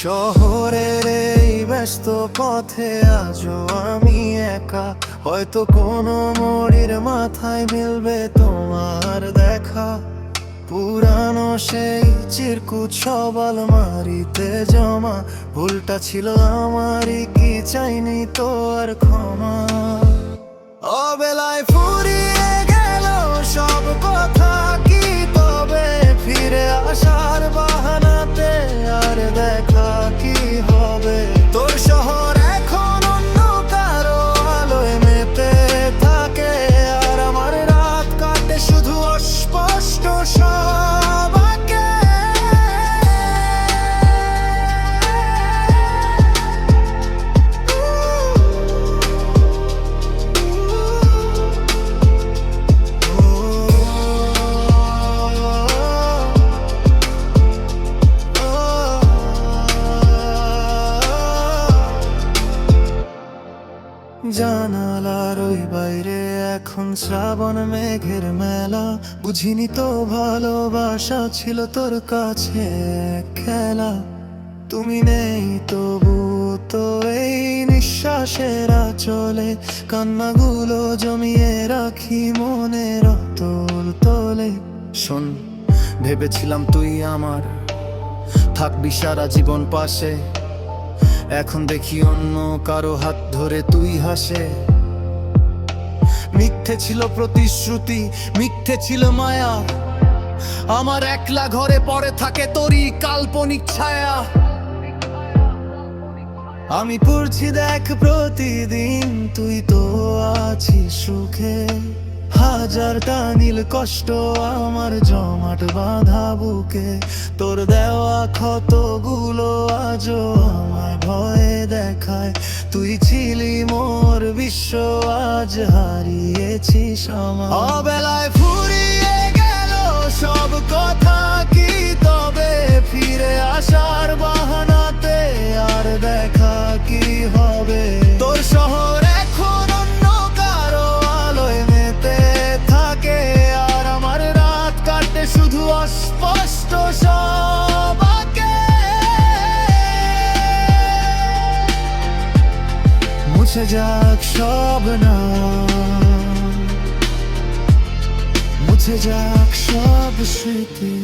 শহরের এই ব্যস্ত পথে আজও আমি একা, হয়তো কোনো মোড়ের মাথায় মিলবে তোমার দেখা। পুরানো সেই চিরকুট সব আলমারিতে জমা, ভুলটা ছিল আমারই, কি চাইনি তো আর ক্ষমা। অবেলায় ফুরিয়ে গেল সব কথা, কি তবে ফিরে আসার বাহানাতে আর দেখা কি হবে? তোর শহর এখন অন্য কারো আলোয় মেতে থাকে, আর আমার রাত কাটে শুধু অস্পষ্ট সব আঁকে। জানালার ওই বাইরে এখন শ্রাবণ মেঘের মেলা, বুঝিনি তো ভালোবাসা ছিল তোর কাছে খেলা। তুমি নেই তবু তো এই নিঃশ্বাসের চলে, কান্নাগুলো জমিয়ে রাখি মনের অতল তলে। শোন, ভেবেছিলাম তুই আমার থাকবি সারা জীবন পাশে, এখন দেখি অন্য কারো হাত ধরে তুই হাসে। মিথ্যে ছিল প্রতিশ্রুতি, মিথ্যে ছিল মায়া, আমার একলা ঘরে পড়ে থাকে তোরই কাল্পনিক ছায়া। আমি পড়ছি দেখ প্রতিদিন, তুই তো আছিস সুখে, হাজারটা নীল কষ্ট আমার জমাট বাঁধা বুকে। তোর দেওয়া ক্ষতগুলো আজও আমায় ভয়ে দেখায়, তুই ছিলি মোর বিশ্ব, আজ হারিয়েছিস আমার। অবেলায় ফুরিয়ে গেল সব কথা, কি তবে ফিরে আসার বাহানাতে আর দেখা কি হবে? তোর শহর এখন অন্য কারো আলোয় মেতে থাকে, আর আমার রাত কাটে শুধু অস্পষ্ট সব আঁকে। মুছে যাক সব নাম, মুছে যাক সব স্মৃতি।